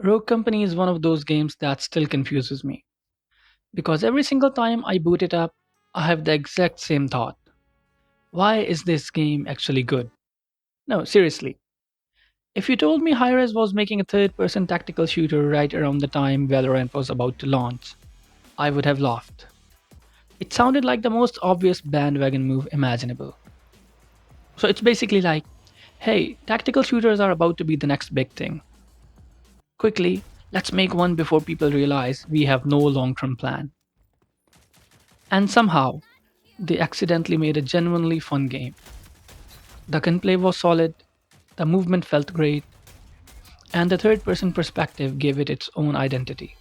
Rogue Company is one of those games that still confuses me because every single time I boot it up, I have the exact same thought. Why is this game actually good? No, seriously. If you told me Hi-Rez was making a third-person tactical shooter right around the time Valorant was about to launch, I would have laughed. It sounded like the most obvious bandwagon move imaginable. So it's basically like, hey, tactical shooters are about to be the next big thing. Quickly, let's make one before people realize we have no long term plan. And somehow, they accidentally made a genuinely fun game. The gunplay was solid, the movement felt great, and the third person perspective gave it its own identity.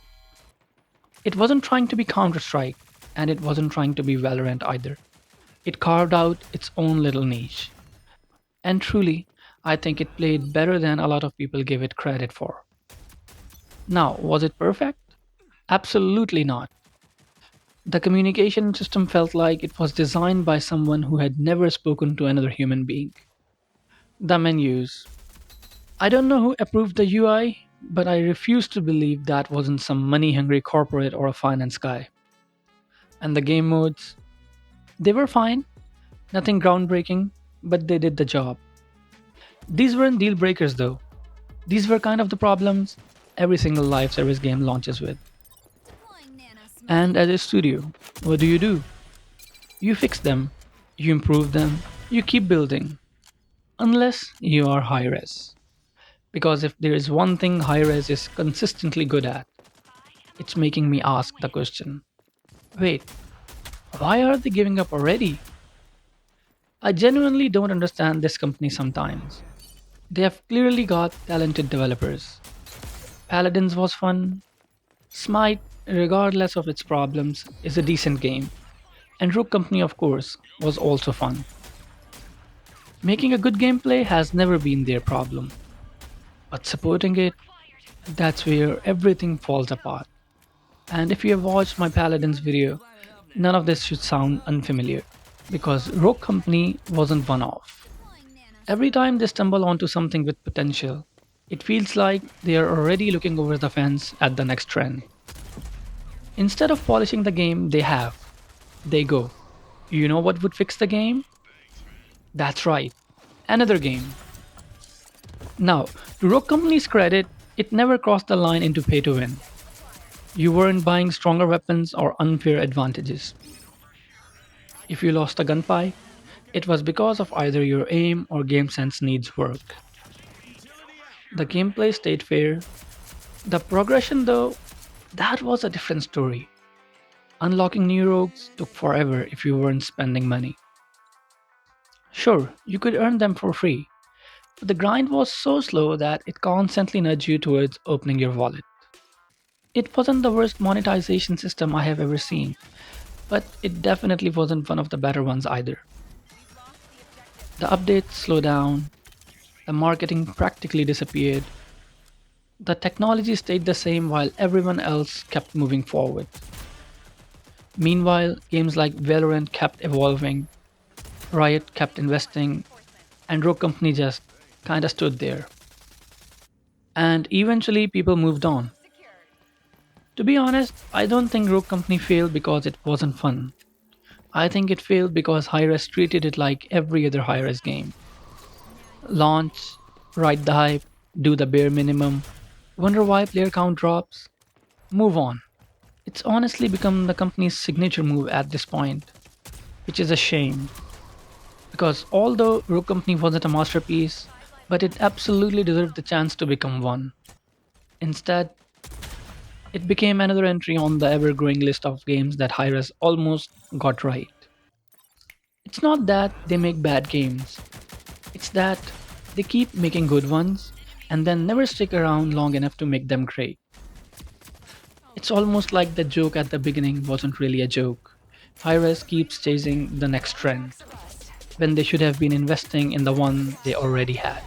It wasn't trying to be Counter Strike, and it wasn't trying to be Valorant either. It carved out its own little niche. And truly, I think it played better than a lot of people give it credit for. Now, was it perfect? Absolutely not. The communication system felt like it was designed by someone who had never spoken to another human being. The menus. I don't know who approved the UI, but I refuse to believe that wasn't some money hungry corporate or a finance guy. And the game modes. They were fine, nothing groundbreaking, but they did the job. These weren't deal breakers though. These were kind of the problems every single live service game launches with. And as a studio, what do? You fix them, you improve them, you keep building. Unless you are Hi-Rez. Because if there is one thing Hi-Rez is consistently good at, it's making me ask the question, wait, why are they giving up already? I genuinely don't understand this company sometimes. They have clearly got talented developers. Paladins was fun. Smite, regardless of its problems, is a decent game. And Rook Company, of course, was also fun. Making a good gameplay has never been their problem. But supporting it, that's where everything falls apart. And if you have watched my Paladins video, none of this should sound unfamiliar. Because Rogue Company wasn't one off. Every time they stumble onto something with potential, it feels like they are already looking over the fence at the next trend. Instead of polishing the game they go, you know what would fix the game? That's right, another game. Now, to Rogue Company's credit, it never crossed the line into pay to win. You weren't buying stronger weapons or unfair advantages. If you lost a gunfight, it was because of either your aim or game sense needs work. The gameplay stayed fair. The progression, though, that was a different story. Unlocking new rogues took forever if you weren't spending money. Sure, you could earn them for free, but the grind was so slow that it constantly nudged you towards opening your wallet. It wasn't the worst monetization system I have ever seen, but it definitely wasn't one of the better ones either. The updates slowed down, the marketing practically disappeared, the technology stayed the same while everyone else kept moving forward. Meanwhile, games like Valorant kept evolving, Riot kept investing, and Rogue Company just kinda stood there. And eventually people moved on. To be honest, I don't think Rogue Company failed because it wasn't fun. I think it failed because Hi-Rez treated it like every other Hi-Rez game. Launch, ride the hype, do the bare minimum, wonder why player count drops, move on. It's honestly become the company's signature move at this point, which is a shame. Because although Rogue Company wasn't a masterpiece, but it absolutely deserved the chance to become one. Instead, it became another entry on the ever growing list of games that Hi-Rez almost got right. It's not that they make bad games, it's that they keep making good ones and then never stick around long enough to make them great. It's almost like the joke at the beginning wasn't really a joke. Hi-Rez keeps chasing the next trend when they should have been investing in the one they already had.